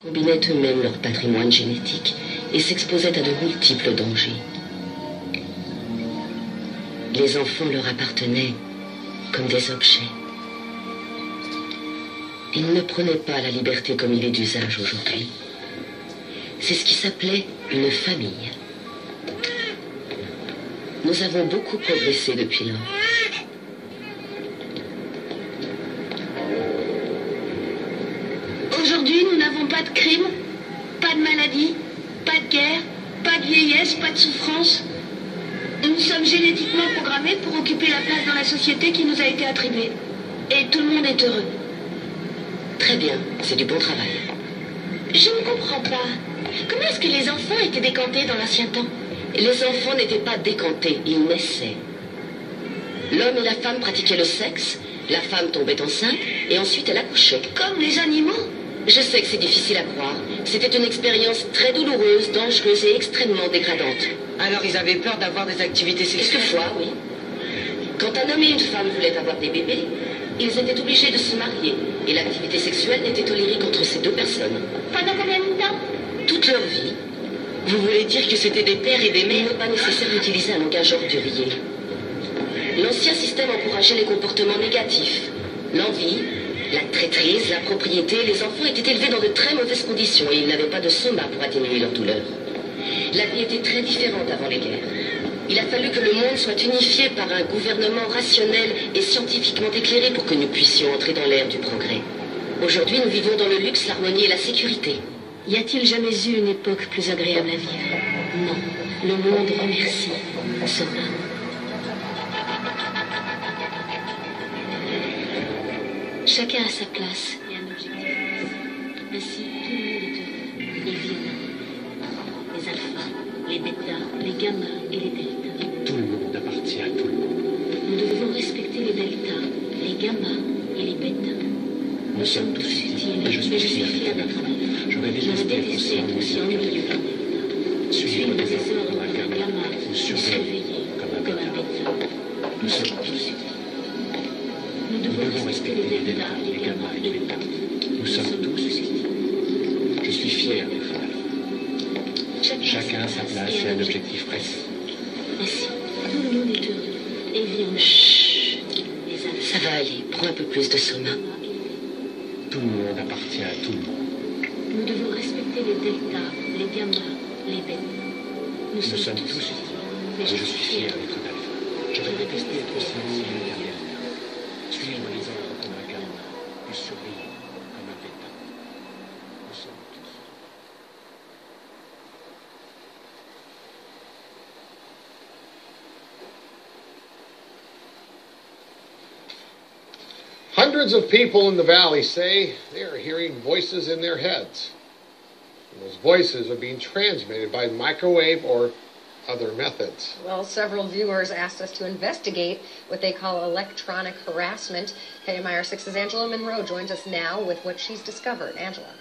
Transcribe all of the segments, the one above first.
Combinaient eux-mêmes leur patrimoine génétique et s'exposaient à de multiples dangers. Les enfants leur appartenaient comme des objets. Ils ne prenaient pas la liberté comme il est d'usage aujourd'hui. C'est ce qui s'appelait une famille. Nous avons beaucoup progressé depuis lors. Aujourd'hui, nous n'avons pas de crime, pas de maladie, pas de guerre, pas de vieillesse, pas de souffrance. Nous sommes génétiquement programmés pour occuper la place dans la société qui nous a été attribuée. Et tout le monde est heureux. Très bien, c'est du bon travail. Je ne comprends pas. Comment est-ce que les enfants étaient décantés dans l'ancien temps? Les enfants n'étaient pas décantés, ils naissaient. L'homme et la femme pratiquaient le sexe, la femme tombait enceinte et ensuite elle accouchait. Comme les animaux? Je sais que c'est difficile à croire. C'était une expérience très douloureuse, dangereuse et extrêmement dégradante. Alors ils avaient peur d'avoir des activités sexuelles? Quelquefois, oui. Quand un homme et une femme voulaient avoir des bébés, ils étaient obligés de se marier. Et l'activité sexuelle n'était tolérée qu'entre ces deux personnes. Pendant combien de temps? Toute leur vie. Vous voulez dire que c'était des pères et des Il mères? n'est pas nécessaire d'utiliser un langage ordurier. L'ancien système encourageait les comportements négatifs. L'envie, la traîtrise, la propriété. Les enfants étaient élevés dans de très mauvaises conditions et ils n'avaient pas de soma pour atténuer leur douleur. La vie était très différente avant les guerres. Il a fallu que le monde soit unifié par un gouvernement rationnel et scientifiquement éclairé pour que nous puissions entrer dans l'ère du progrès. Aujourd'hui, nous vivons dans le luxe, l'harmonie et la sécurité. Y a-t-il jamais eu une époque plus agréable à vivre? Non. Le monde remercie Soma. Chacun a sa place et un objectif. Ainsi, tout le monde est heureux et vit en harmonie. Les alphas, les bêtas, les gammas et les deltas. Tout le monde appartient à tout le monde. Nous devons respecter les deltas, les gammas et les bêtas. Nous sommes tous utiles et je suis fier d'être un. J'aurais détesté être aussi ennuyeux. Suivre les ordres comme un gamma ou surveiller comme un bêta. Nous sommes tous utiles. Nous devons respecter les deltas, les gammas et les bêtas. Nous sommes tous utiles. Je suis fier d'être un. Chacun a sa place et un objectif précis. Ainsi, tout le monde est heureux et vit en chut. Ça va aller, prends un peu plus de Soma. Tout le monde appartient à tout le monde. Nous devons respecter les deltas, les gammas, les bêtas. Nous sommes tous utiles. Et je suis fier d'être un alpha. J'aurais détesté être aussi ennuyeux qu'un delta. Suivre les ordres comme un gamma ou surveiller comme un bêta. Nous sommes tous. Hundreds of people in the valley say they are hearing voices in their heads. And those voices are being transmitted by microwave or other methods. Well, several viewers asked us to investigate what they call electronic harassment. KMIR 6's Angela Monroe joins us now with what she's discovered. Angela.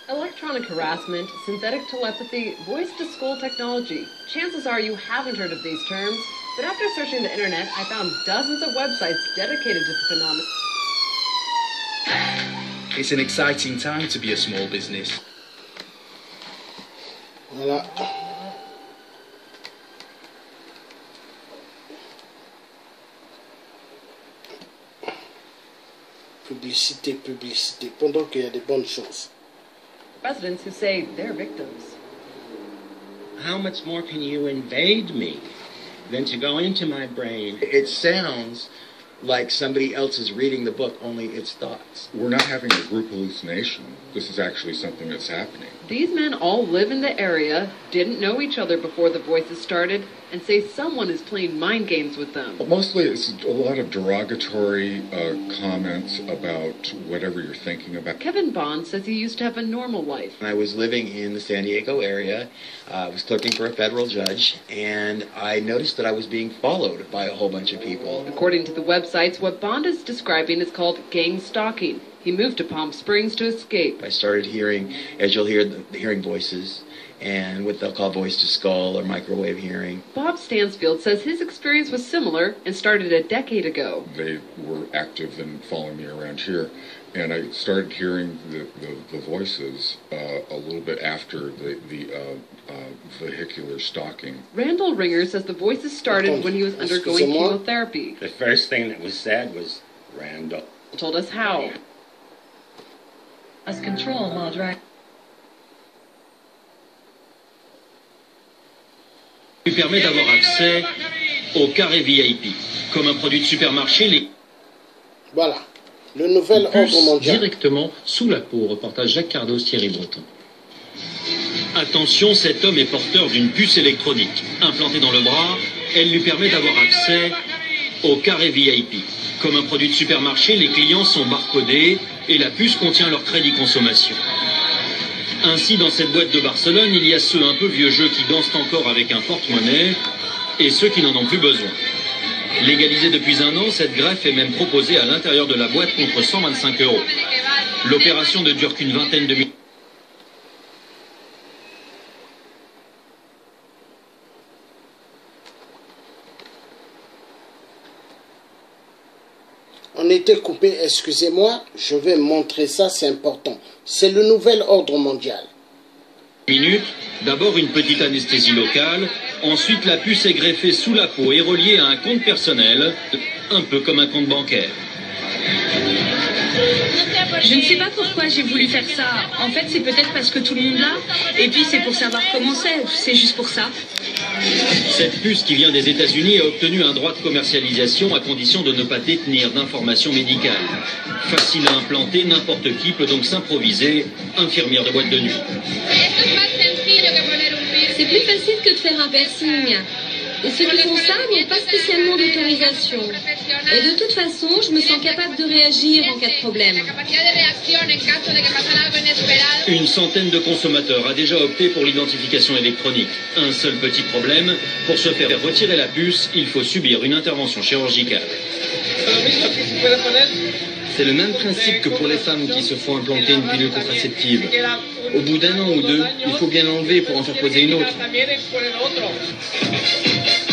Electronic harassment, synthetic telepathy, voice-to-skull technology. Chances are you haven't heard of these terms, but after searching the internet, I found dozens of websites dedicated to the phenomenon. It's an exciting time to be a small business. Voilà. Publicité, publicité, pendant qu'il y a des bonnes choses. Residents who say they're victims. How much more can you invade me than to go into my brain? It sounds like somebody else is reading the book, only it's thoughts. We're not having a group hallucination. This is actually something that's happening. These men all live in the area, didn't know each other before the voices started, and say someone is playing mind games with them. But mostly it's a lot of derogatory comments about whatever you're thinking about. Kevin Bond says he used to have a normal life. I was living in the San Diego area. I was clerking for a federal judge, and I noticed that I was being followed by a whole bunch of people. According to the websites, what Bond is describing is called gang stalking. He moved to Palm Springs to escape. I started hearing, as you'll hear, hearing voices, and what they'll call voice-to-skull or microwave hearing. Bob Stansfield says his experience was similar and started a decade ago. They were active and following me around here. and I started hearing the voices a little bit after the vehicular stalking. Randall Ringer says the voices started when he was undergoing chemotherapy. The first thing that was said was Randall. He told us how. As control while drag. Lui permet d'avoir accès au carré VIP. Comme un produit de supermarché, les... Voilà. Le nouvel ordre mondial. Directement sous la peau, reportage Jacques Cardos, Thierry Breton. Attention, cet homme est porteur d'une puce électronique. Implantée dans le bras, elle lui permet d'avoir accès au carré VIP. Comme un produit de supermarché, les clients sont barcodés et la puce contient leur crédit consommation. Ainsi, dans cette boîte de Barcelone, il y a ceux un peu vieux jeux qui dansent encore avec un porte-monnaie et ceux qui n'en ont plus besoin. Légalisée depuis 1 an, cette greffe est même proposée à l'intérieur de la boîte contre 125 €. L'opération ne dure qu'une vingtaine de minutes. On était coupé, excusez-moi, je vais montrer ça, c'est important. C'est le nouvel ordre mondial. D'abord une petite anesthésie locale, ensuite la puce est greffée sous la peau et reliée à un compte personnel, un peu comme un compte bancaire. Je ne sais pas pourquoi j'ai voulu faire ça. En fait, c'est peut-être parce que tout le monde l'a. Et puis, c'est pour savoir comment c'est juste pour ça. Cette puce qui vient des États-Unis a obtenu un droit de commercialisation à condition de ne pas détenir d'informations médicales. Facile à implanter, n'importe qui peut donc s'improviser infirmière de boîte de nuit. C'est plus facile que de faire un piercing. Et ceux qui font ça n'ont pas spécialement d'autorisation. Et de toute façon, je me sens capable de réagir en cas de problème. Une centaine de consommateurs a déjà opté pour l'identification électronique. Un seul petit problème, pour se faire retirer la puce, il faut subir une intervention chirurgicale. C'est le même principe que pour les femmes qui se font implanter une pilule contraceptive. Au bout d'1 an ou 2, il faut bien l'enlever pour en faire poser une autre.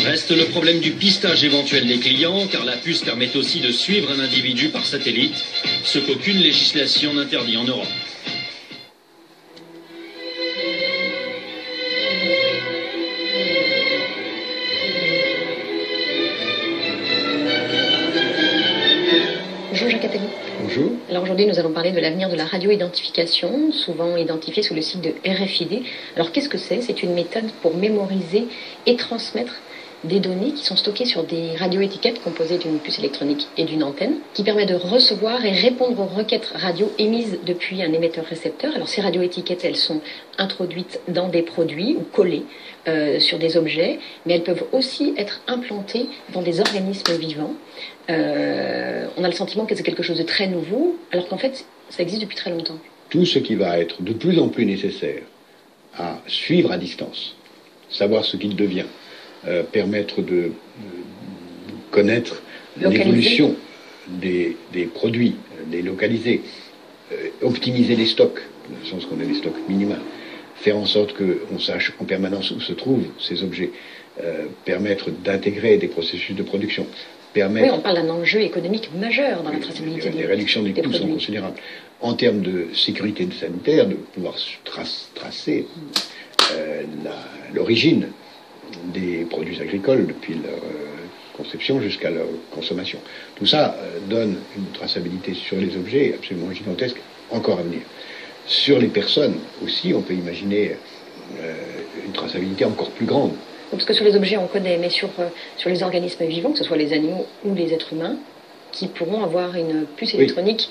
Reste le problème du pistage éventuel des clients, car la puce permet aussi de suivre un individu par satellite, ce qu'aucune législation n'interdit en Europe. Bonjour Jacques Attali. Bonjour. Alors aujourd'hui, nous allons parler de l'avenir de la radio-identification, souvent identifiée sous le sigle de RFID. Alors qu'est-ce que c'est? C'est une méthode pour mémoriser et transmettre des données qui sont stockées sur des radioétiquettes composées d'une puce électronique et d'une antenne, qui permet de recevoir et répondre aux requêtes radio émises depuis un émetteur-récepteur. Alors ces radioétiquettes, elles sont introduites dans des produits ou collées sur des objets, mais elles peuvent aussi être implantées dans des organismes vivants. On a le sentiment que c'est quelque chose de très nouveau, alors qu'en fait, ça existe depuis très longtemps. Tout ce qui va être de plus en plus nécessaire à suivre à distance, savoir ce qu'il devient, permettre de connaître l'évolution des produits, les localiser, optimiser les stocks, dans le sens qu'on a des stocks minimaux, faire en sorte qu'on sache en permanence où se trouvent ces objets, permettre d'intégrer des processus de production. Oui, on parle d'un enjeu économique majeur dans la traçabilité des réductions des coûts sont considérables. En termes de sécurité sanitaire, de pouvoir tracer l'origine des produits agricoles depuis leur conception jusqu'à leur consommation. Tout ça donne une traçabilité sur les objets absolument gigantesque, encore à venir. Sur les personnes aussi, on peut imaginer une traçabilité encore plus grande. Parce que sur les objets, on connaît, mais sur les organismes vivants, que ce soit les animaux ou les êtres humains, qui pourront avoir une puce électronique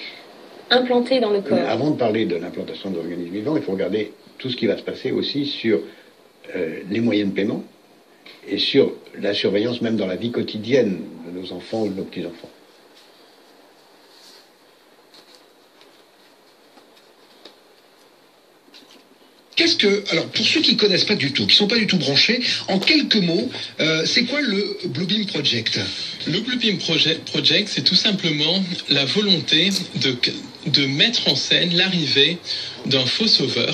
implantée dans le corps. Avant de parler de l'implantation d'organismes vivants, il faut regarder tout ce qui va se passer aussi sur les moyens de paiement et sur la surveillance même dans la vie quotidienne de nos enfants ou de nos petits-enfants. Alors, pour ceux qui ne connaissent pas du tout, qui ne sont pas du tout branchés, en quelques mots, c'est quoi le Bluebeam Project? Le Bluebeam Project, c'est tout simplement la volonté de mettre en scène l'arrivée d'un faux sauveur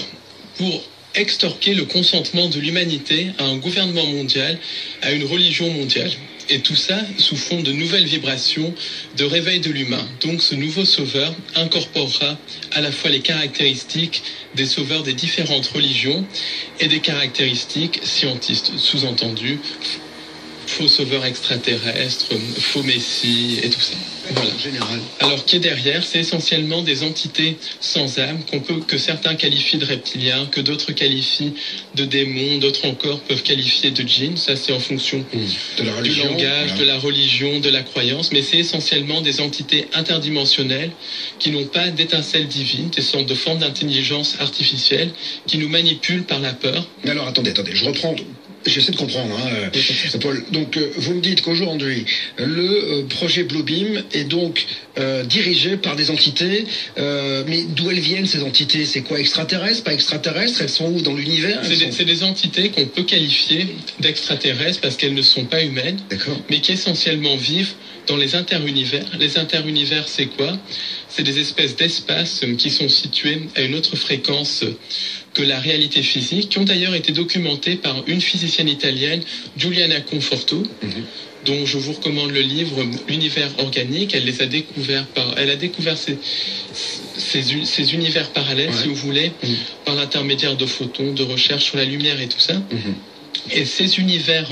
pour extorquer le consentement de l'humanité à un gouvernement mondial, à une religion mondiale. Et tout ça sous fond de nouvelles vibrations de réveil de l'humain. Donc ce nouveau sauveur incorporera à la fois les caractéristiques des sauveurs des différentes religions et des caractéristiques scientistes, sous-entendu faux sauveurs extraterrestres, faux messies et tout ça. Voilà. Général. Alors, qui est derrière, c'est essentiellement des entités sans âme que certains qualifient de reptiliens, que d'autres qualifient de démons, d'autres encore peuvent qualifier de djinns. Ça, c'est en fonction de la religion, du langage, de la religion, de la croyance. Mais c'est essentiellement des entités interdimensionnelles qui n'ont pas d'étincelle divine, des sortes de formes d'intelligence artificielle qui nous manipulent par la peur. Alors, attendez, je reprends. J'essaie de comprendre, Paul. Donc, vous me dites qu'aujourd'hui, le projet Bluebeam est donc dirigé par des entités, mais d'où elles viennent ces entités? C'est quoi, extraterrestres, pas extraterrestres? Elles sont où dans l'univers? C'est des entités qu'on peut qualifier d'extraterrestres parce qu'elles ne sont pas humaines, mais qui essentiellement vivent dans les interunivers. Les interunivers, c'est quoi? C'est des espèces d'espaces qui sont situés à une autre fréquence que la réalité physique, qui ont d'ailleurs été documentées par une physicienne italienne, Giuliana Conforto, dont je vous recommande le livre L'univers organique. Elle a découvert ces univers parallèles, si vous voulez, par l'intermédiaire de photons, de recherche sur la lumière et tout ça. Et ces univers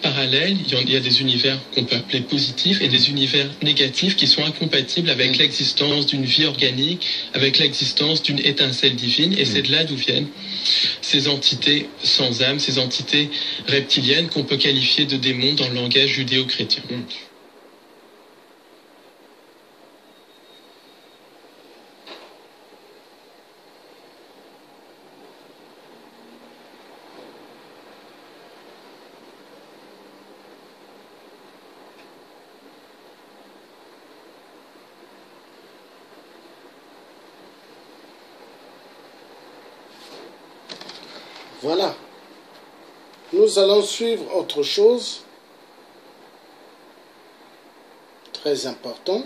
parallèles, il y a des univers qu'on peut appeler positifs et des univers négatifs qui sont incompatibles avec l'existence d'une vie organique, avec l'existence d'une étincelle divine. Et c'est de là d'où viennent ces entités sans âme, ces entités reptiliennes qu'on peut qualifier de démons dans le langage judéo-chrétien. Voilà. Nous allons suivre autre chose. Très important.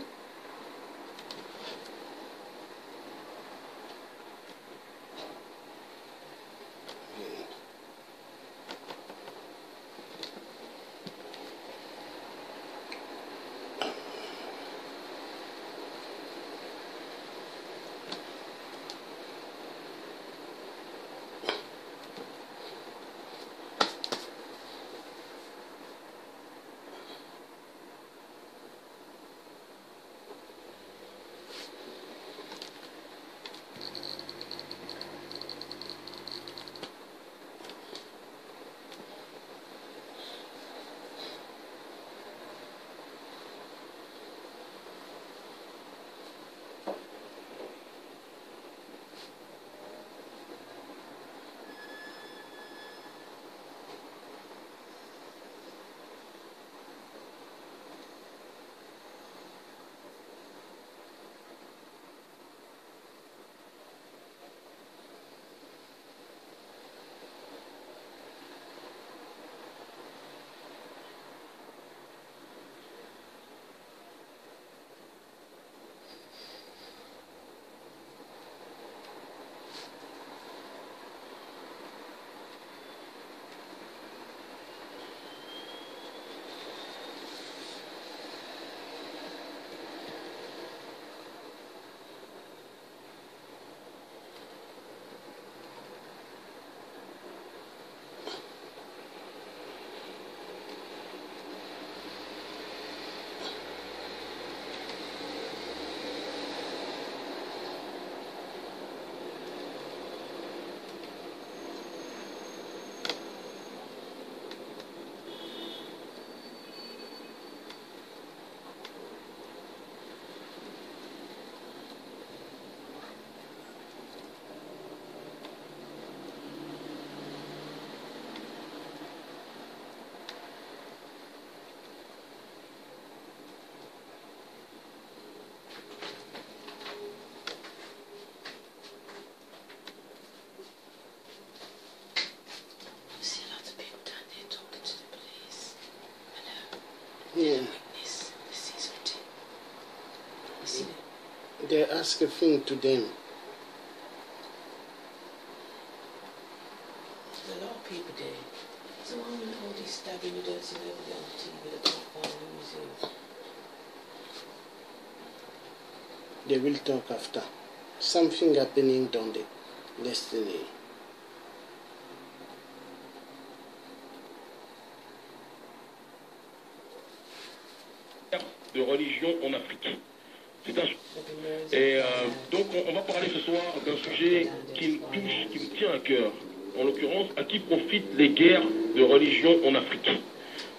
Yeah. They ask a thing to them. A lot of people did. So why when all these stabbing, you don't see nobody on TV that can't find the museum? They will talk after. Something happening down the destiny. De religion en Afrique. Et donc on va parler ce soir d'un sujet qui me touche, qui me tient à cœur. En l'occurrence, à qui profitent les guerres de religion en Afrique.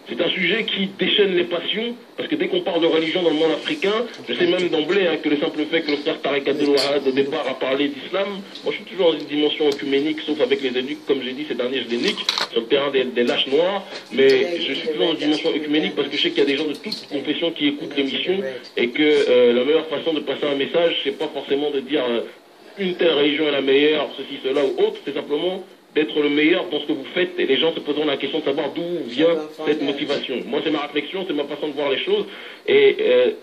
C'est un sujet qui déchaîne les passions, parce que dès qu'on parle de religion dans le monde africain, je sais même d'emblée que le simple fait que le frère Tariq Abdel Wahad au départ a parlé d'islam, moi je suis toujours dans une dimension œcuménique, sauf avec les eunuques, comme j'ai dit ces derniers je les nique, sur le terrain des lâches noirs, mais je suis toujours dans une dimension œcuménique parce que je sais qu'il y a des gens de toutes confessions qui écoutent l'émission, et que la meilleure façon de passer un message, c'est pas forcément de dire une telle religion est la meilleure, ceci, cela ou autre, c'est simplement d'être le meilleur dans ce que vous faites, et les gens se poseront la question de savoir d'où vient cette motivation. Moi, c'est ma réflexion, c'est ma façon de voir les choses, et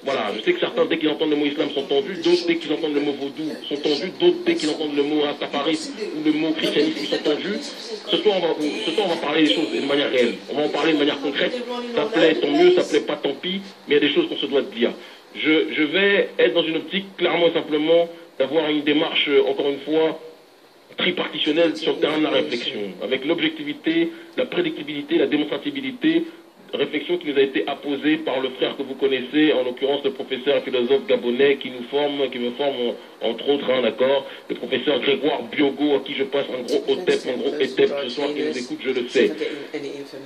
voilà, je sais que certains, dès qu'ils entendent le mot islam, sont tendus, d'autres, dès qu'ils entendent le mot vaudou, sont tendus, d'autres, dès qu'ils entendent le mot rastafarisme ou le mot christianisme, ils sont tendus. Ce soir, on va parler des choses de manière réelle, on va en parler de manière concrète, ça plaît, tant mieux, ça plaît pas, tant pis, mais il y a des choses qu'on se doit de dire. Je vais être dans une optique, clairement et simplement, d'avoir une démarche, encore une fois, tripartitionnelle sur le terrain de la réflexion, avec l'objectivité, la prédictibilité, la démonstrabilité, réflexion qui nous a été apposée par le frère que vous connaissez, en l'occurrence le professeur et philosophe gabonais qui me forme entre autres, d'accord, le professeur Grégoire Biogo, à qui je passe un gros OTEP, ce soir, qui nous écoute, je le sais.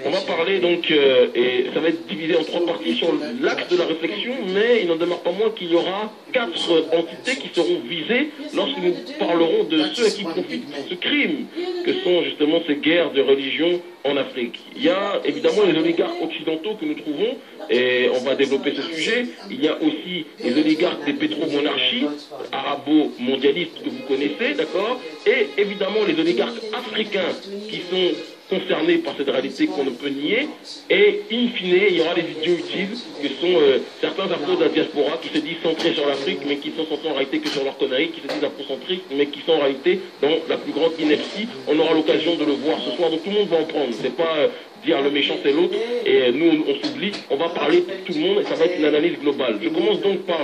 On va parler donc, et ça va être divisé en 3 parties sur l'axe de la réflexion, mais il n'en demeure pas moins qu'il y aura 4 entités qui seront visées lorsque nous parlerons de ceux qui profitent de ce crime, que sont justement ces guerres de religion en Afrique. Il y a évidemment les oligarques occidentaux que nous trouvons, et on va développer ce sujet. Il y a aussi les oligarques des pétromonarchies arabo-mondialistes que vous connaissez, d'accord, et évidemment les oligarques africains qui sont concernés par cette réalité qu'on ne peut nier, et in fine, il y aura les idiots utiles, que sont certains afros de la diaspora qui se disent centrés sur l'Afrique, mais qui sont centrés en réalité que sur leur connerie, qui se disent afrocentriques, mais qui sont en réalité dans la plus grande ineptie. On aura l'occasion de le voir ce soir, donc tout le monde va en prendre. C'est pas dire le méchant c'est l'autre, et nous on s'oublie, on va parler de tout le monde, et ça va être une analyse globale. Je commence donc par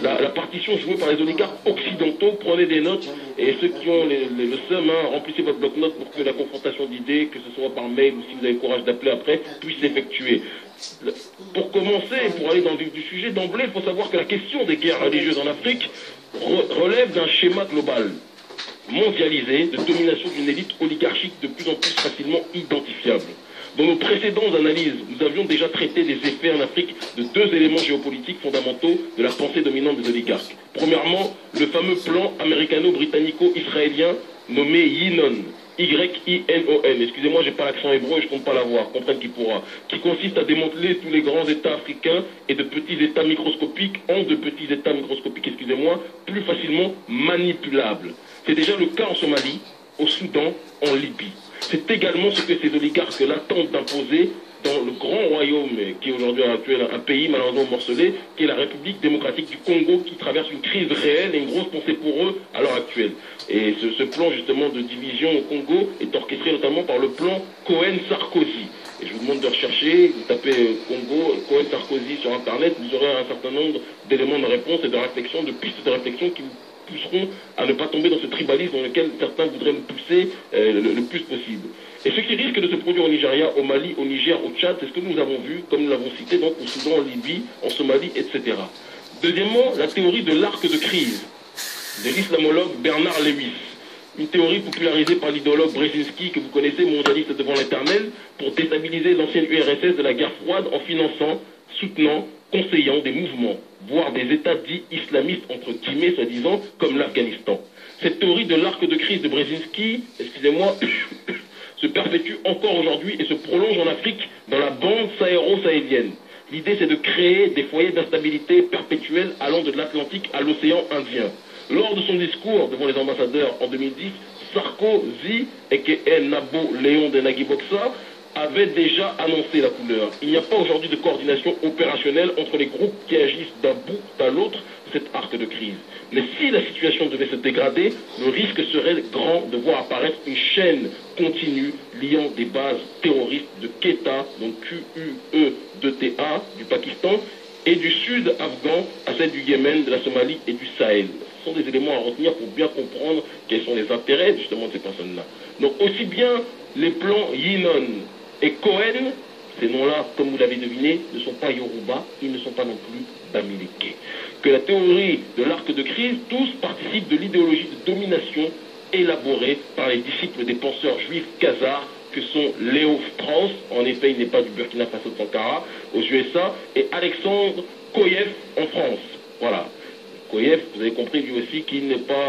la partition jouée par les oligarques occidentaux. Prenez des notes, et ceux qui ont le seum, remplissez votre bloc-notes pour que la confrontation d'idées, que ce soit par mail ou si vous avez le courage d'appeler après, puisse s'effectuer. Pour commencer, pour aller dans le vif du sujet, d'emblée, il faut savoir que la question des guerres religieuses en Afrique relève d'un schéma global, mondialisé, de domination d'une élite oligarchique de plus en plus facilement identifiable. Dans nos précédentes analyses, nous avions déjà traité des effets en Afrique de 2 éléments géopolitiques fondamentaux de la pensée dominante des oligarques. Premièrement, le fameux plan américano-britannico-israélien nommé YINON, Y-I-N-O-N, excusez-moi, j'ai pas l'accent hébreu et je compte pas l'avoir, comprenne qui pourra, qui consiste à démanteler tous les grands États africains et de petits États microscopiques en de petits États microscopiques, excusez-moi, plus facilement manipulables. C'est déjà le cas en Somalie, au Soudan, en Libye. C'est également ce que ces oligarques-là tentent d'imposer dans le grand royaume, qui est aujourd'hui à l'actuel un pays malheureusement morcelé, qui est la République démocratique du Congo, qui traverse une crise réelle et une grosse pensée pour eux à l'heure actuelle. Et ce plan justement de division au Congo est orchestré notamment par le plan Cohen-Sarkozy. Et je vous demande de rechercher, vous tapez Congo, Cohen-Sarkozy sur Internet, vous aurez un certain nombre d'éléments de réponse et de réflexion, de pistes de réflexion qui vous pousseront à ne pas tomber dans ce tribalisme dans lequel certains voudraient me pousser le plus possible. Et ce qui risque de se produire au Nigeria, au Mali, au Niger, au Tchad, c'est ce que nous avons vu, comme nous l'avons cité, donc au Soudan, en Libye, en Somalie, etc. Deuxièmement, la théorie de l'arc de crise de l'islamologue Bernard Lewis. Une théorie popularisée par l'idéologue Brzezinski, que vous connaissez, mondialiste devant l'éternel, pour déstabiliser l'ancienne URSS de la guerre froide en finançant, soutenant, conseillant des mouvements, voire des États dits islamistes, entre guillemets, soi-disant, comme l'Afghanistan. Cette théorie de l'arc de crise de Brzezinski, excusez-moi, se perpétue encore aujourd'hui et se prolonge en Afrique dans la bande sahéro-sahélienne. L'idée, c'est de créer des foyers d'instabilité perpétuelle allant de l'Atlantique à l'océan Indien. Lors de son discours devant les ambassadeurs en 2010, Sarkozy, a.k.a. Nabo Léon de Nagui-Boksa, avait déjà annoncé la couleur. Il n'y a pas aujourd'hui de coordination opérationnelle entre les groupes qui agissent d'un bout à l'autre cet arc de crise. Mais si la situation devait se dégrader, le risque serait grand de voir apparaître une chaîne continue liant des bases terroristes de Quetta, donc QUE2TA, du Pakistan, et du sud afghan à celle du Yémen, de la Somalie et du Sahel. Ce sont des éléments à retenir pour bien comprendre quels sont les intérêts justement de ces personnes-là. Donc aussi bien les plans Yinon et Cohen, ces noms-là, comme vous l'avez deviné, ne sont pas Yoruba, ils ne sont pas non plus Bamileke. Que la théorie de l'arc de crise, tous participent de l'idéologie de domination élaborée par les disciples des penseurs juifs khazars que sont Léo Strauss, en effet il n'est pas du Burkina Faso de Sankara, aux USA, et Alexandre Koyev en France. Voilà. Koyev, vous avez compris lui aussi qu'il n'est pas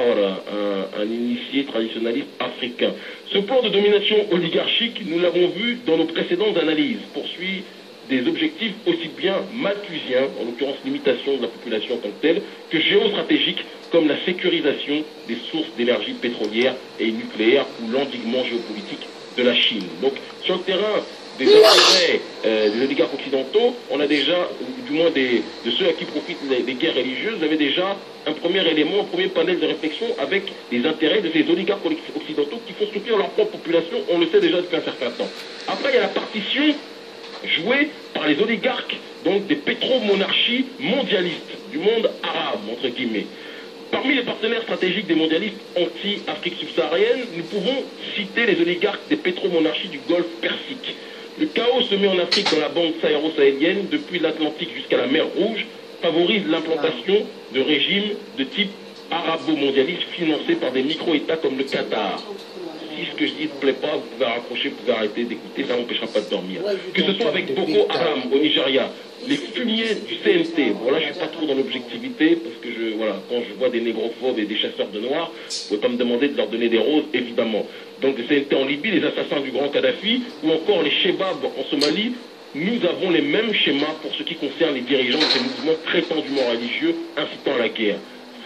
un initié traditionnaliste africain. Ce plan de domination oligarchique, nous l'avons vu dans nos précédentes analyses, poursuit des objectifs aussi bien malthusiens, en l'occurrence limitation de la population en tant que telle, que géostratégiques, comme la sécurisation des sources d'énergie pétrolière et nucléaire ou l'endiguement géopolitique de la Chine. Donc, sur le terrain des intérêts des oligarques occidentaux, on a déjà, du moins de ceux à qui profitent les guerres religieuses, vous avez déjà un premier élément, un premier panel de réflexion avec les intérêts de ces oligarques occidentaux qui font souffrir leur propre population, on le sait déjà depuis un certain temps. Après, il y a la partition jouée par les oligarques, donc des pétromonarchies mondialistes, du monde arabe, entre guillemets. Parmi les partenaires stratégiques des mondialistes anti-Afrique subsaharienne, nous pouvons citer les oligarques des pétromonarchies du Golfe Persique. Le chaos semé en Afrique dans la bande sahéro-sahélienne, depuis l'Atlantique jusqu'à la mer Rouge, favorise l'implantation de régimes de type arabo-mondialiste financés par des micro-États comme le Qatar. Si ce que je dis ne plaît pas, vous pouvez raccrocher, vous pouvez arrêter d'écouter, ça ne m'empêchera pas de dormir. Que ce soit avec Boko Haram au Nigeria, les fumiers du CNT, bon là je ne suis pas trop dans l'objectivité, parce que quand je vois des négrophobes et des chasseurs de noirs, vous ne pouvez pas me demander de leur donner des roses, évidemment. Donc le CNT en Libye, les assassins du grand Kadhafi, ou encore les Shebabs en Somalie, nous avons les mêmes schémas pour ce qui concerne les dirigeants de ces mouvements prétendument religieux incitant à la guerre.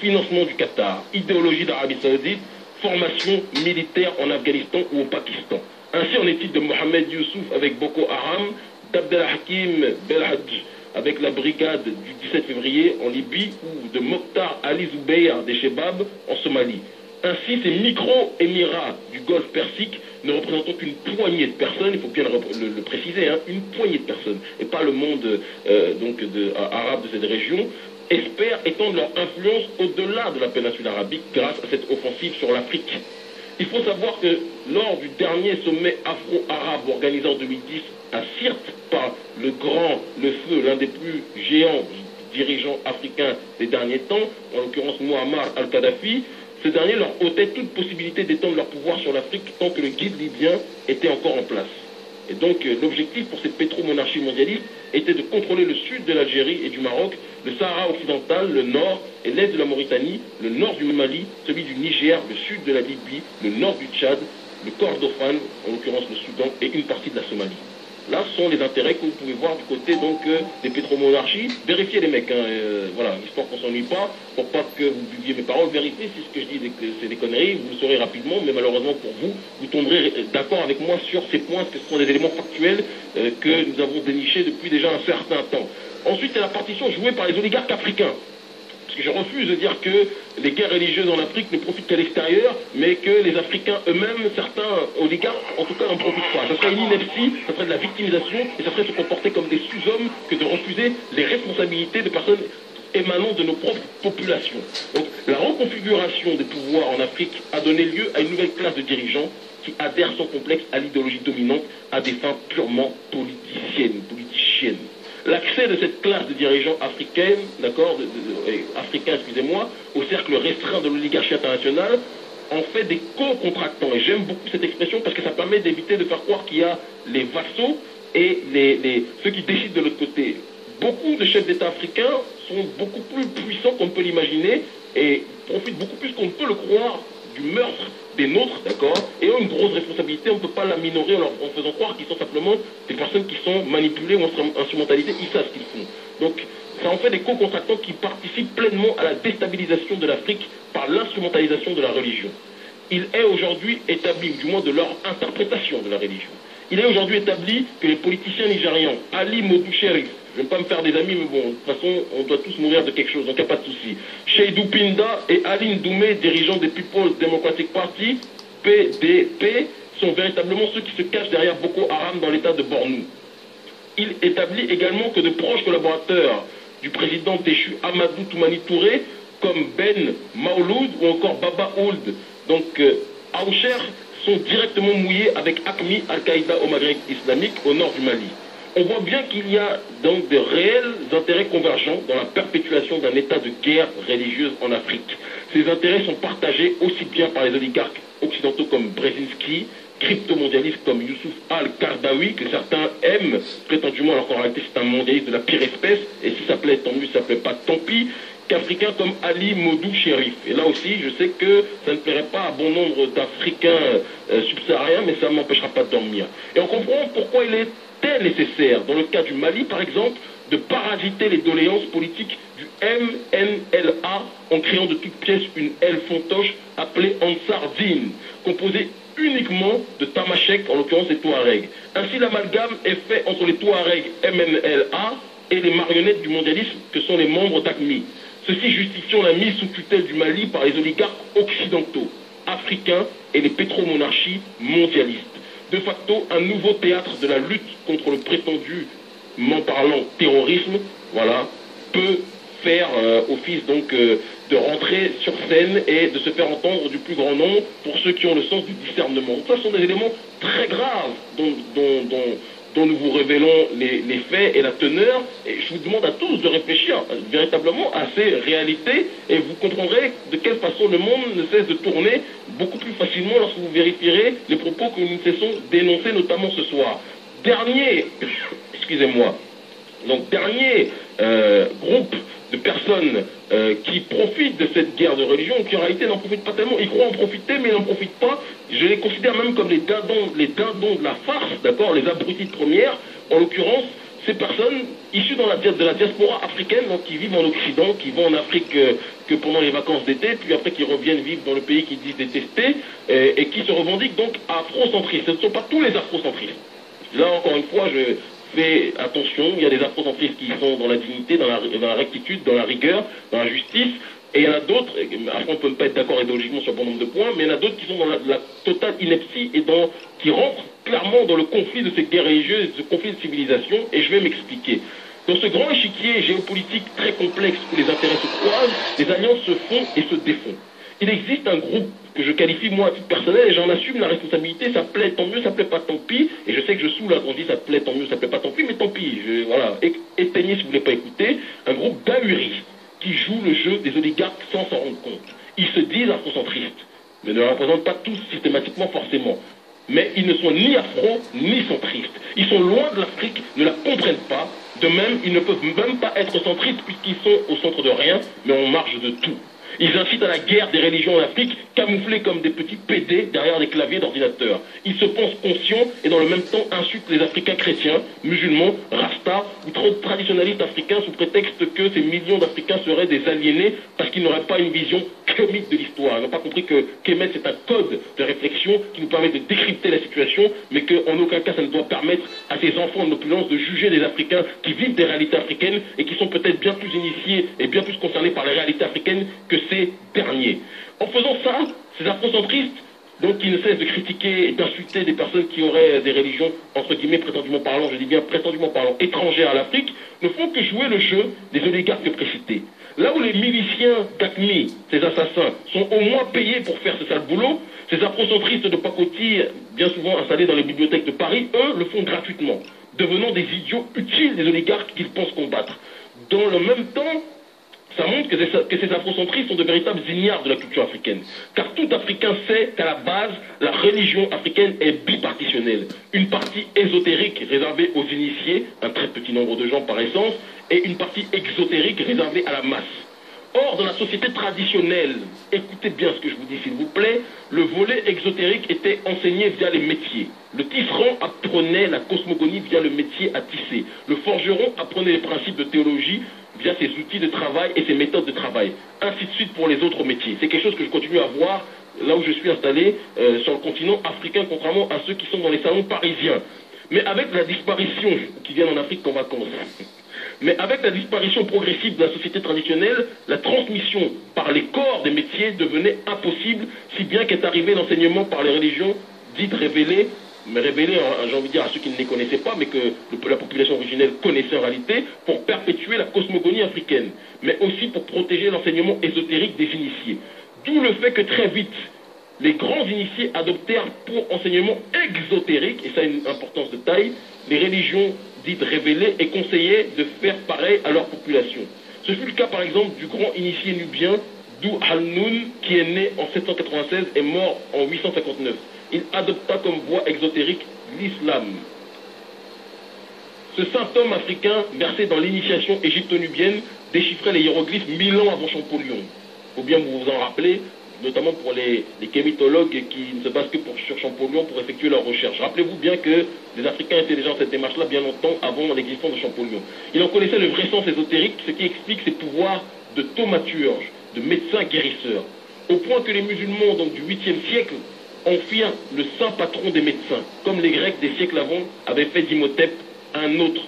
Financement du Qatar, idéologie d'Arabie Saoudite, formation militaire en Afghanistan ou au Pakistan. Ainsi en est-il de Mohamed Youssouf avec Boko Haram, d'Abdelhakim Belhadj avec la brigade du 17 février en Libye ou de Mokhtar Ali Zoubeir des Shebabs en Somalie. Ainsi, ces micro-émirats du Golfe Persique ne représentant qu'une poignée de personnes, il faut bien le préciser, hein, une poignée de personnes, et pas le monde arabe de cette région, espèrent étendre leur influence au-delà de la péninsule arabique grâce à cette offensive sur l'Afrique. Il faut savoir que lors du dernier sommet afro-arabe organisé en 2010 à Sirte par le Feu, l'un des plus géants dirigeants africains des derniers temps, en l'occurrence Muammar al-Kadhafi, ce dernier leur ôtait toute possibilité d'étendre leur pouvoir sur l'Afrique tant que le guide libyen était encore en place. Et donc l'objectif pour cette pétromonarchie mondialiste était de contrôler le sud de l'Algérie et du Maroc, le Sahara occidental, le nord et l'est de la Mauritanie, le nord du Mali, celui du Niger, le sud de la Libye, le nord du Tchad, le Kordofan, en l'occurrence le Soudan, et une partie de la Somalie. Là, ce sont les intérêts que vous pouvez voir du côté des pétromonarchies. Vérifiez les mecs, voilà, histoire qu'on ne s'ennuie pas, pour pas que vous buviez mes paroles. Vérifiez si ce que je dis c'est des conneries, vous le saurez rapidement, mais malheureusement pour vous, vous tomberez d'accord avec moi sur ces points, parce que ce sont des éléments factuels que nous avons dénichés depuis déjà un certain temps. Ensuite, il y a la partition jouée par les oligarques africains. Parce que je refuse de dire que les guerres religieuses en Afrique ne profitent qu'à l'extérieur, mais que les Africains eux-mêmes, certains oligarques, en tout cas, n'en profitent pas. Ça serait une ineptie, ça serait de la victimisation, et ça serait se comporter comme des sous-hommes que de refuser les responsabilités de personnes émanant de nos propres populations. Donc, la reconfiguration des pouvoirs en Afrique a donné lieu à une nouvelle classe de dirigeants qui adhèrent sans complexe à l'idéologie dominante à des fins purement politiciennes. L'accès de cette classe de dirigeants africains, au cercle restreint de l'oligarchie internationale, en fait des co-contractants. Et j'aime beaucoup cette expression parce que ça permet d'éviter de faire croire qu'il y a les vassaux et ceux qui décident de l'autre côté. Beaucoup de chefs d'État africains sont beaucoup plus puissants qu'on peut l'imaginer et profitent beaucoup plus qu'on ne peut le croire du meurtre des nôtres, d'accord, et ont une grosse responsabilité, on ne peut pas la minorer en faisant croire qu'ils sont simplement des personnes qui sont manipulées ou instrumentalisées, ils savent ce qu'ils font. Donc, ça en fait des co-contractants qui participent pleinement à la déstabilisation de l'Afrique par l'instrumentalisation de la religion. Il est aujourd'hui établi, du moins de leur interprétation de la religion, il est aujourd'hui établi que les politiciens nigérians, Ali Modou Sherif, je ne vais pas me faire des amis, mais bon, de toute façon, on doit tous mourir de quelque chose, donc il n'y a pas de souci. Seydou Pinda et Ali Ndoumé, dirigeants des People's Democratic Party, PDP, sont véritablement ceux qui se cachent derrière Boko Haram dans l'état de Bornou. Il établit également que de proches collaborateurs du président déchu Amadou Toumani Touré, comme Ben Maouloud ou encore Baba Ould, donc Aoucher, sont directement mouillés avec AQMI, Al-Qaïda au Maghreb islamique, au nord du Mali. On voit bien qu'il y a donc de réels intérêts convergents dans la perpétuation d'un état de guerre religieuse en Afrique. Ces intérêts sont partagés aussi bien par les oligarques occidentaux comme Brzezinski, crypto-mondialistes comme Youssouf Al-Qardawi, que certains aiment prétendument, alors qu'en réalité c'est un mondialiste de la pire espèce, et si ça plaît tant mieux, si ça plaît pas tant pis, qu'Africains comme Ali Modou Sherif. Et là aussi, je sais que ça ne plairait pas à bon nombre d'Africains subsahariens, mais ça ne m'empêchera pas de dormir. Et on comprend pourquoi il était nécessaire, dans le cas du Mali par exemple, de parasiter les doléances politiques du MNLA en créant de toutes pièces une aile fontoche appelée Ansar Dine, composée uniquement de Tamashek, en l'occurrence des Touaregs. Ainsi, l'amalgame est fait entre les Touaregs MNLA et les marionnettes du mondialisme que sont les membres d'AQMI. Ceci justifiant la mise sous tutelle du Mali par les oligarques occidentaux, africains et les pétromonarchies mondialistes. De facto, un nouveau théâtre de la lutte contre le prétendument parlant terrorisme, voilà, peut faire office donc de rentrer sur scène et de se faire entendre du plus grand nombre pour ceux qui ont le sens du discernement. Ça sont des éléments très graves dont nous vous révélons les faits et la teneur, et je vous demande à tous de réfléchir véritablement à ces réalités, et vous comprendrez de quelle façon le monde ne cesse de tourner beaucoup plus facilement lorsque vous vérifierez les propos que nous ne cessons d'énoncer, notamment ce soir. Dernier, excusez-moi, donc dernier groupe de personnes qui profitent de cette guerre de religion, qui en réalité n'en profitent pas tellement, ils croient en profiter mais n'en profitent pas, je les considère même comme les dindons de la farce, d'accord, les abrutis de première, en l'occurrence, ces personnes issues de la diaspora africaine, donc qui vivent en Occident, qui vont en Afrique que pendant les vacances d'été, puis après qui reviennent vivre dans le pays qu'ils disent détester, et qui se revendiquent donc afrocentristes. Ce ne sont pas tous les afrocentristes. Là, encore une fois, je fais attention, il y a des afrocentristes qui sont dans la dignité, dans la rectitude, dans la rigueur, dans la justice, et il y en a d'autres, après on ne peut pas être d'accord idéologiquement sur un bon nombre de points, mais il y en a d'autres qui sont dans la totale ineptie et qui rentrent clairement dans le conflit de ces guerres religieuses, ce conflit de civilisation, et je vais m'expliquer. Dans ce grand échiquier géopolitique très complexe où les intérêts se croisent, les alliances se font et se défont. Il existe un groupe que je qualifie moi à titre personnel et j'en assume la responsabilité, ça plaît tant mieux, ça plaît pas tant pis, et je sais que je saoule quand je dis ça plaît tant mieux, ça plaît pas tant pis, mais tant pis, voilà, éteignez si vous voulez pas écouter, un groupe d'ahuris qui joue le jeu des oligarques sans s'en rendre compte. Ils se disent afrocentristes, mais ne le représentent pas tous systématiquement forcément. Mais ils ne sont ni afro ni centristes. Ils sont loin de l'Afrique, ne la comprennent pas. De même, ils ne peuvent même pas être centristes puisqu'ils sont au centre de rien, mais en marge de tout. Ils incitent à la guerre des religions en Afrique, camouflés comme des petits PD derrière des claviers d'ordinateur. Ils se pensent conscients et dans le même temps insultent les Africains chrétiens, musulmans, rastas ou traditionalistes africains sous prétexte que ces millions d'Africains seraient des aliénés parce qu'ils n'auraient pas une vision comique de l'histoire. Ils n'ont pas compris que Kemet c'est un code de réflexion qui nous permet de décrypter la situation, mais qu'en aucun cas ça ne doit permettre à ces enfants de l'opulence de juger des Africains qui vivent des réalités africaines et qui sont peut-être bien plus initiés et bien plus concernés par les réalités africaines que ces derniers. En faisant ça, ces afrocentristes, donc qui ne cessent de critiquer et d'insulter des personnes qui auraient des religions, entre guillemets, prétendument parlant, je dis bien prétendument parlant, étrangères à l'Afrique, ne font que jouer le jeu des oligarques précités. Là où les miliciens d'AQMI, ces assassins, sont au moins payés pour faire ce sale boulot, ces afrocentristes de pacotille, bien souvent installés dans les bibliothèques de Paris, eux, le font gratuitement, devenant des idiots utiles des oligarques qu'ils pensent combattre. Dans le même temps, ça montre que ces afrocentristes sont de véritables ignares de la culture africaine. Car tout Africain sait qu'à la base, la religion africaine est bipartitionnelle. Une partie ésotérique réservée aux initiés, un très petit nombre de gens par essence, et une partie exotérique réservée à la masse. Or, dans la société traditionnelle, écoutez bien ce que je vous dis s'il vous plaît, le volet exotérique était enseigné via les métiers. Le tisserand apprenait la cosmogonie via le métier à tisser. Le forgeron apprenait les principes de théologie via ses outils de travail et ses méthodes de travail. Ainsi de suite pour les autres métiers. C'est quelque chose que je continue à voir là où je suis installé, sur le continent africain, contrairement à ceux qui sont dans les salons parisiens. Mais avec la disparition, qui viennent en Afrique en vacances, mais avec la disparition progressive de la société traditionnelle, la transmission par les corps des métiers devenait impossible, si bien qu'est arrivé l'enseignement par les religions dites révélées, mais révélées, j'ai envie de dire, à ceux qui ne les connaissaient pas, mais que la population originelle connaissait en réalité, pour perpétuer la cosmogonie africaine, mais aussi pour protéger l'enseignement ésotérique des initiés. D'où le fait que très vite, les grands initiés adoptèrent pour enseignement exotérique, et ça a une importance de taille, les religions dites révélées et conseillaient de faire pareil à leur population. Ce fut le cas par exemple du grand initié nubien Dou al-Nun, qui est né en 796 et mort en 859. Il adopta comme voie exotérique l'islam. Ce saint homme africain, versé dans l'initiation égypto-nubienne, déchiffrait les hiéroglyphes 1000 ans avant Champollion. Il faut bien vous en rappeler, notamment pour les kémitologues qui ne se basent que sur Champollion pour effectuer leurs recherches. Rappelez-vous bien que les Africains étaient déjà dans cette démarche-là bien longtemps avant l'existence de Champollion. Il en connaissait le vrai sens ésotérique, ce qui explique ses pouvoirs de thaumaturge, de médecin guérisseur, au point que les musulmans donc, du 8e siècle en firent le saint patron des médecins, comme les Grecs des siècles avant avaient fait d'Imhotep un autre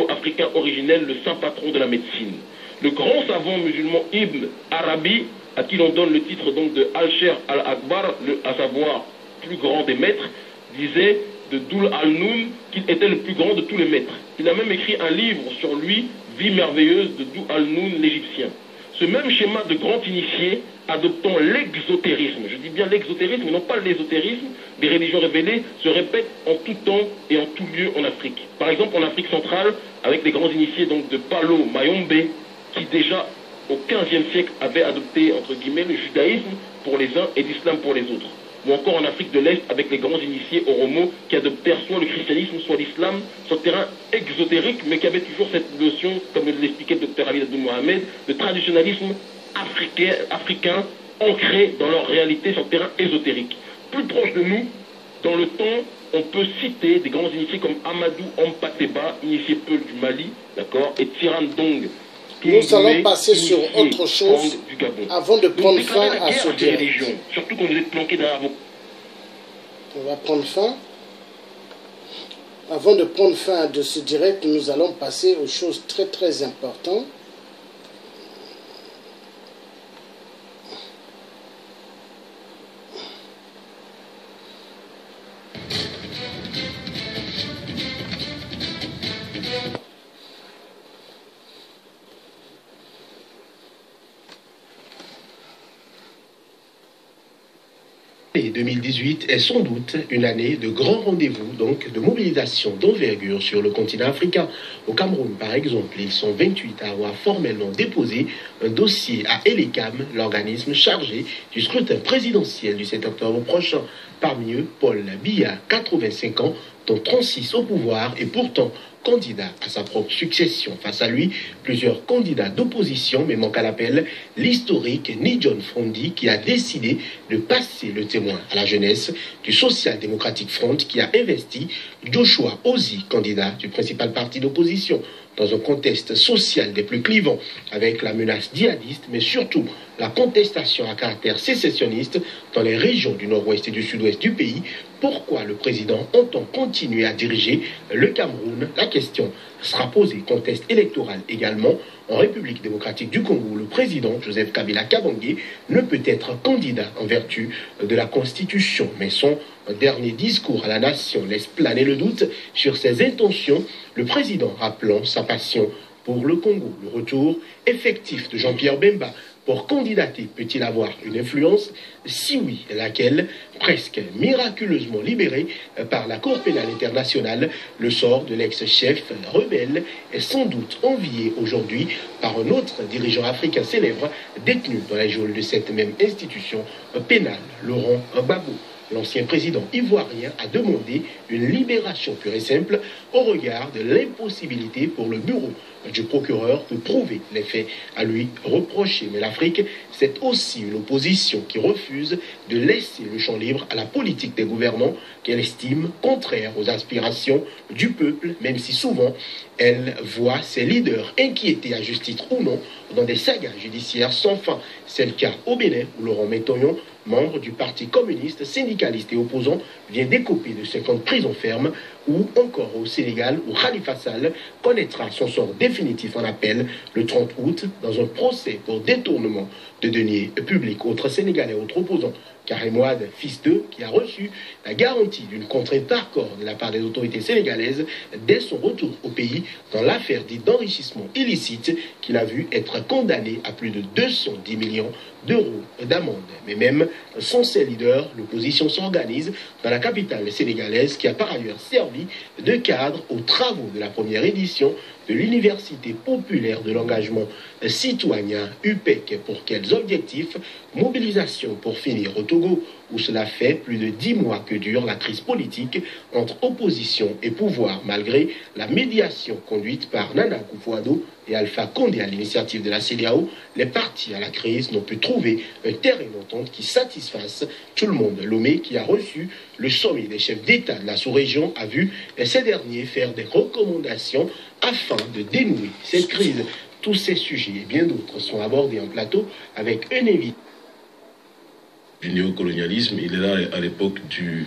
africain originel, le saint patron de la médecine. Le grand savant musulman Ibn Arabi, à qui l'on donne le titre donc de Al-Sher al-Akbar, à savoir plus grand des maîtres, disait de Dul al-Nun qu'il était le plus grand de tous les maîtres. Il a même écrit un livre sur lui, Vie merveilleuse de Dul al-Nun l'Égyptien. Ce même schéma de grand initié, adoptant l'exotérisme, je dis bien l'exotérisme et non pas l'ésotérisme, des religions révélées se répètent en tout temps et en tout lieu en Afrique. Par exemple en Afrique centrale, avec les grands initiés donc de Palo Mayombe, qui déjà au XVe siècle avait adopté entre guillemets le judaïsme pour les uns et l'islam pour les autres. Ou encore en Afrique de l'Est avec les grands initiés Oromo qui adoptèrent soit le christianisme, soit l'islam, sur le terrain exotérique, mais qui avait toujours cette notion, comme l'expliquait le Dr Ali Abdou Mohamed, de traditionnalisme africain ancré dans leur réalité sur le terrain ésotérique. Plus proche de nous, dans le temps, on peut citer des grands initiés comme Amadou Ampateba, initié Peul du Mali, d'accord, et Tiran Dong. Nous allons passer sur autre chose avant de prendre fin à ce direct. Surtout quand vous êtes planqué derrière vos... On va prendre fin. Avant de prendre fin de ce direct, nous allons passer aux choses très très importantes. Et 2018 est sans doute une année de grands rendez-vous, donc de mobilisation d'envergure sur le continent africain. Au Cameroun, par exemple, ils sont 28 à avoir formellement déposé un dossier à Elecam, l'organisme chargé du scrutin présidentiel du 7 octobre prochain. Parmi eux, Paul Biya, 85 ans, dont 36 au pouvoir et pourtant candidat à sa propre succession. Face à lui, plusieurs candidats d'opposition, mais manquent à l'appel, l'historique Ni John Frondi qui a décidé de passer le témoin à la jeunesse du Social Democratic Front qui a investi Joshua Ozi, candidat du principal parti d'opposition, dans un contexte social des plus clivants, avec la menace djihadiste, mais surtout la contestation à caractère sécessionniste dans les régions du nord-ouest et du sud-ouest du pays. Pourquoi le président entend continuer à diriger le Cameroun? La question sera posée. Contexte électoral également. En République démocratique du Congo, le président Joseph Kabila Kabange ne peut être candidat en vertu de la Constitution, mais son dernier discours à la nation laisse planer le doute sur ses intentions, le président rappelant sa passion pour le Congo. Le retour effectif de Jean-Pierre Bemba pour candidater peut-il avoir une influence? Si oui, laquelle? Presque miraculeusement libéré par la Cour pénale internationale, le sort de l'ex-chef rebelle est sans doute envié aujourd'hui par un autre dirigeant africain célèbre détenu dans la geôle de cette même institution pénale, Laurent Gbagbo. L'ancien président ivoirien a demandé une libération pure et simple au regard de l'impossibilité pour le bureau du procureur pour prouver les faits à lui reprocher. Mais l'Afrique, c'est aussi une opposition qui refuse de laisser le champ libre à la politique des gouvernants qu'elle estime contraire aux aspirations du peuple, même si souvent elle voit ses leaders inquiétés à juste titre ou non dans des sagas judiciaires sans fin. C'est le cas au Bénin où Laurent Métoyon, membre du Parti communiste, syndicaliste et opposant, vient d'écoper de 50 prisons fermes, ou encore au Sénégal où Khalifa Sall connaîtra son sort définitif en appel le 30 août dans un procès pour détournement de deniers publics. Autre Sénégalais, autre opposant, Karim Wade, fils d'eux, qui a reçu la garantie d'une contrainte d'accord de la part des autorités sénégalaises dès son retour au pays dans l'affaire dite d'enrichissement illicite qu'il a vu être condamné à plus de 210 millions d'euros d'amende. Mais même sans ses leaders, l'opposition s'organise dans la capitale sénégalaise qui a par ailleurs servi de cadre aux travaux de la première édition de l'Université populaire de l'engagement citoyen UPEC. Pour quels objectifs? Mobilisation pour finir au Togo, où cela fait plus de 10 mois que dure la crise politique entre opposition et pouvoir, malgré la médiation conduite par Nana Akufo-Addo et Alpha Condé à l'initiative de la CEDEAO. Les partis à la crise n'ont pu trouver un terrain d'entente qui satisfasse tout le monde. Lomé, qui a reçu le sommet des chefs d'État de la sous-région, a vu ces derniers faire des recommandations afin de dénouer cette crise. Tous ces sujets et bien d'autres sont abordés en plateau avec un invité. Du néocolonialisme, il est là à l'époque du